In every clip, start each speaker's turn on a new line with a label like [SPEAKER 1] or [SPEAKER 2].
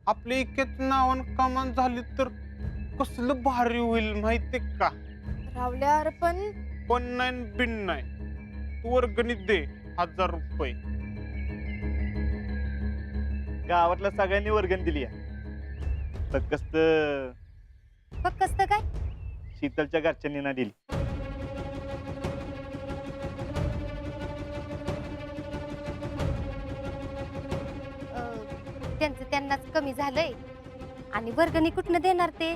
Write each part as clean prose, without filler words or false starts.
[SPEAKER 1] आपल्या इक्याच नावान कमान झाली तर कसलं भारी होईल माहितीये का?
[SPEAKER 2] रावल्यावर पण
[SPEAKER 1] पण नाही बिन नाही, तू वर्गणीत दे 1000 रुपये.
[SPEAKER 3] गावातल्या सगळ्यांनी वर्गण दिली आहे. फक्त
[SPEAKER 4] फक्त काय?
[SPEAKER 3] शीतलच्या घरच्यांनी ना दिली.
[SPEAKER 4] त्यांचं त्यांनाच कमी झालंय आणि वर्गणी कुठनं देणार ते?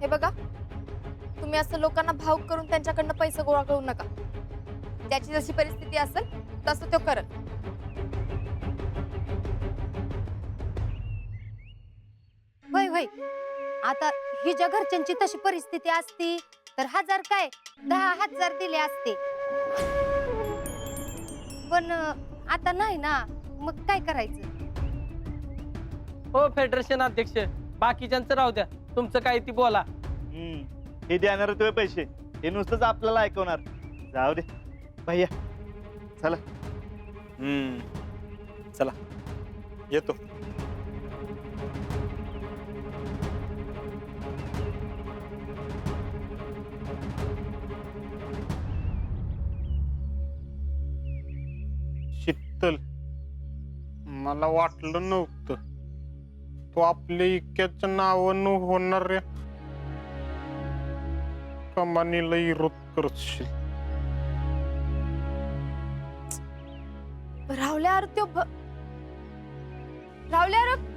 [SPEAKER 2] हे बघा, तुम्ही असं लोकांना भावुक करून त्यांच्याकडनं पैसे गोळा करू नका. त्याची जशी परिस्थिती असेल तसं तो करल.
[SPEAKER 4] होय होय, आता हिच्या घरच्यांची तशी परिस्थिती असती तर 1000 काय 10,000 दिले असते. पण आता नाही ना, मग काय करायचं?
[SPEAKER 5] हो फेडरेशन अध्यक्ष, बाकीच्यांचं राहू द्या, तुमचं काय ती बोला.
[SPEAKER 3] हे देणार तुझे पैसे, हे नुसतंच आपल्याला ऐकवणार. जाऊ दे भैया, चला.
[SPEAKER 1] चला येतो. शीतल, मला वाटलं नव्हतं तू आपल्या इक्याच्या नावानं होणाऱ्या कमानीला विरोध करशील.
[SPEAKER 2] रावल्यावर रावल्यावर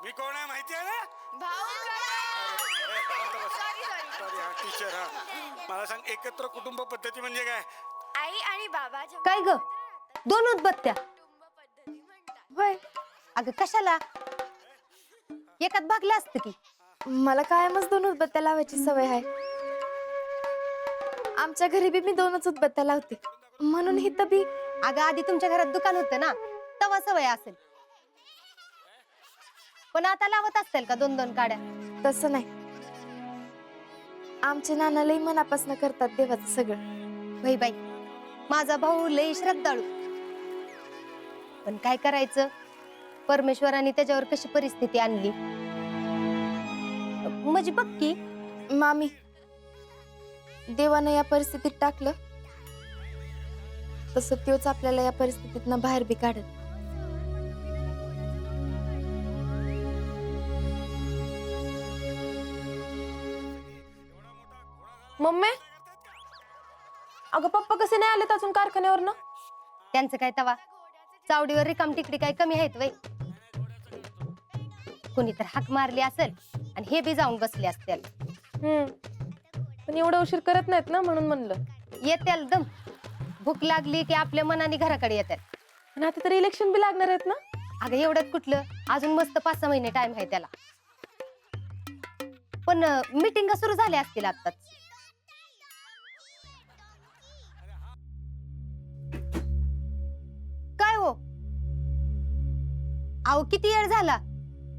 [SPEAKER 6] मी कोण आहे माहिती आहे ना? सॉरी हा टीचर. हा मला सांग, एकत्र कुटुंब पद्धती म्हणजे काय?
[SPEAKER 7] आई आणि बाबा
[SPEAKER 4] काय ग, 2 उदबत्त्या?
[SPEAKER 2] होय,
[SPEAKER 4] अगं कशाला, एकात भागलं असतं की.
[SPEAKER 2] मला कायमच 2 उदबत्त्या लावायची सवय आहे. आमच्या घरी बी मी 2च उदबत्त्या लावते, म्हणून ही बी.
[SPEAKER 4] अगं आधी तुमच्या घरात दुकान होतं ना, तवा सवय असेल. पण आता लावत असतील का 2-2 काड्या?
[SPEAKER 2] तसं नाही, आमचे नाना लई मनापासून करतात देवाचं सगळं.
[SPEAKER 4] भाई बाई, माझा भाऊ लई श्रद्धाळू. पण काय करायचं, परमेश्वराने त्याच्यावर कशी परिस्थिती आणली. म्हणजे बघ की.
[SPEAKER 2] मामी, देवानं या परिस्थितीत टाकलं तसं त्योच आपल्याला या परिस्थितीतनं बाहेर बी काढत.
[SPEAKER 8] मम्मी, अगं पप्पा कसे नाही आलेत अजून कारखान्यावर?
[SPEAKER 4] त्यांचं काय तवा, चावडीवर रिकाम तिकडी काय कमी आहेत वय? कोणी तर हाक मारली असेल आणि हे बी जाऊन बसले असतील.
[SPEAKER 8] पण एवढा उशीर करत नाहीत ना, म्हणून म्हणलं.
[SPEAKER 4] येत्याल दम, भूक लागली की आपल्या मनाने घराकडे येतात.
[SPEAKER 8] पण आता तर इलेक्शन बी लागणार आहेत ना?
[SPEAKER 4] अगं एवढ्यात कुठलं, अजून मस्त 5-6 महिने टाइम आहे त्याला. पण मीटिंग सुरू झाल्या असतील आताच. काय हो, अहो किती वेळ झाला,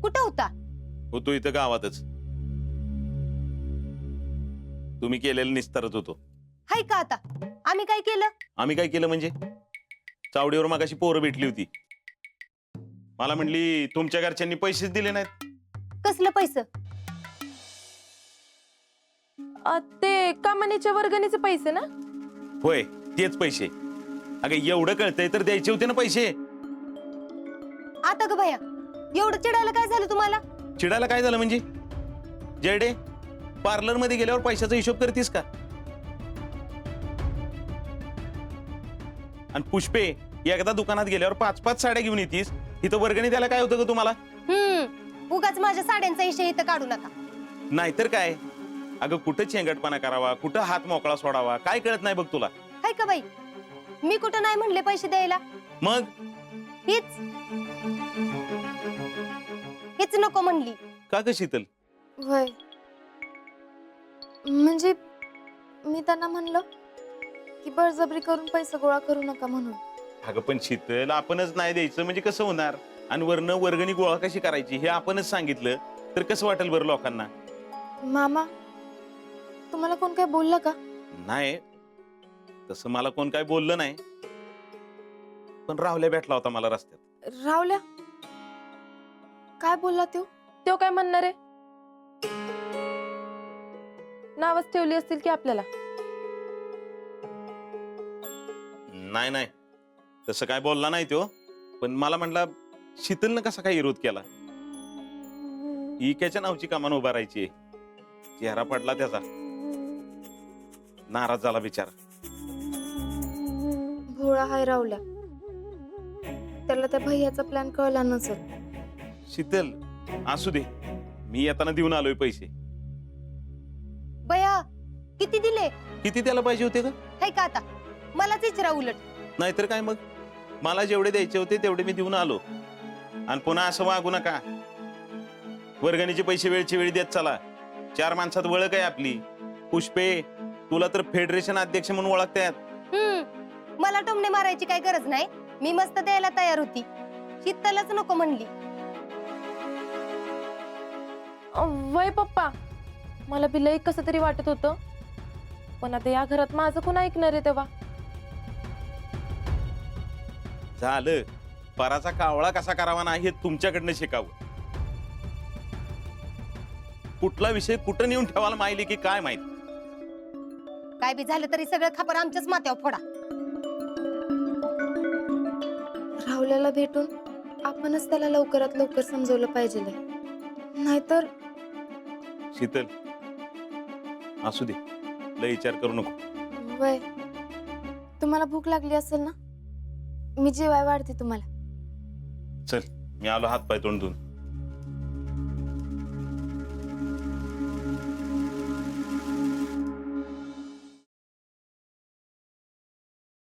[SPEAKER 4] कुठं होता?
[SPEAKER 9] होतो इथं गावातच. तुम्ही केलेलं निस्तारत होतो.
[SPEAKER 4] हाय का आता? आम्ही काय केलं?
[SPEAKER 9] आम्ही काय केलं म्हणजे, चावडीवर मगाशी पोरं भेटली होती. मला म्हणली तुमच्या घरच्यांनी पैसेच दिले नाहीत.
[SPEAKER 4] कसलं पैसे?
[SPEAKER 8] ते कमानीच्या वर्गणीचे पैसे ना?
[SPEAKER 9] होय, तेच पैसे. अगं एवढं कळतंय तर द्यायचे होते ना पैसे.
[SPEAKER 4] आता ग भैया, एवढं चिडायला काय झालं तुम्हाला?
[SPEAKER 9] चिडायला काय झालं म्हणजे? जयडे, पार्लर मध्ये गेल्यावर पैशाचा हिशोब करतीस का? आणि पुष्पे, एकदा दुकानात गेल्यावर 5-5 साड्या घेऊन येतीस. इथं वर्गणी द्यायला काय होतं ग तुम्हाला?
[SPEAKER 4] उगाच माझ्या साड्यांचा विषय इथं काढू नका.
[SPEAKER 9] नाहीतर काय. अगं कुठं चेंगटपणा करावा, कुठं हात मोकळा सोडावा, काय कळत नाही बघ तुला.
[SPEAKER 4] हाय का बाई, मी कुठं नाही म्हणले पैसे द्यायला.
[SPEAKER 9] मग
[SPEAKER 4] हेच नको म्हणली.
[SPEAKER 9] का ग शीतल?
[SPEAKER 2] वय म्हणजे मी त्यांना म्हणलं की बळजबरी करून पैसे गोळा करू नका म्हणून.
[SPEAKER 9] अगं पण शीतल, आपणच नाही द्यायचं म्हणजे कसं होणार? आणि वरनं वर्गणी गोळा कशी करायची हे आपणच सांगितलं तर कसं वाटेल बरं लोकांना?
[SPEAKER 2] मामा, तुम्हाला कोण काय बोललं का?
[SPEAKER 9] नाही, तसं मला कोण काय बोललं नाही. पण राहुल्या भेटला होता मला रस्त्यात.
[SPEAKER 2] रावल्या काय बोलला तो
[SPEAKER 8] काय म्हणणार आहे? नावच ठेवली असतील की आपल्याला.
[SPEAKER 9] नाही नाही, तसं काय बोलला नाही तो. पण मला म्हणला शीतलनं कसा काय विरोध केला. इक्याच्या नावची कमान उभारायची. चेहरा पडला त्याचा, नाराज झाला बिचारा.
[SPEAKER 2] भोळा हाय रावल्या, त्याला त्या भैयाचा प्लॅन कळला नसेल.
[SPEAKER 9] शीतल, असू दे, मी येताना देऊन आलोय पैसे.
[SPEAKER 4] भैया किती दिले?
[SPEAKER 9] किती त्याला पाहिजे होते का?
[SPEAKER 4] हाय का आता मलाच विचारा उलट.
[SPEAKER 9] नाहीतर काय मग, मला जेवढे द्यायचे होते तेवढे मी देऊन आलो. आणि पुन्हा असं वागू नका. वर्गणीचे पैसे वेळची वेळी देत चला. 4 माणसात ओळख आहे आपली. पुष्पे, तुला तर फेडरेशन अध्यक्ष म्हणून ओळखतात.
[SPEAKER 4] मला टोमणे मारायची काय गरज नाही. मी मस्त द्यायला तयार होती. शीतलच नको म्हणली.
[SPEAKER 8] वय पप्पा, मला बी लई कसं तरी वाटत होतं. पण आता या घरात माझं कोण ऐकणार आहे तेव्हा?
[SPEAKER 9] झालं, पराचा कावळा कसा करावा नाही हे तुमच्याकडनं शिकावं. कुठला विषय कुठं नेऊन ठेवायला माहिती की काय माहित.
[SPEAKER 4] काय बी झालं तरी सगळं खापर आमच्याच माथ्यावर फोडा.
[SPEAKER 2] रावल्याला भेटून आपणच त्याला लवकरात लवकर समजवलं पाहिजे. नाहीतर
[SPEAKER 9] शीतल, असू दे, लय विचार करू नको.
[SPEAKER 2] वय तुम्हाला भूक लागली असेल ना, मी जेवाय वाढते तुम्हाला.
[SPEAKER 9] चल, मी आलो हात पाय तोंड धुवून.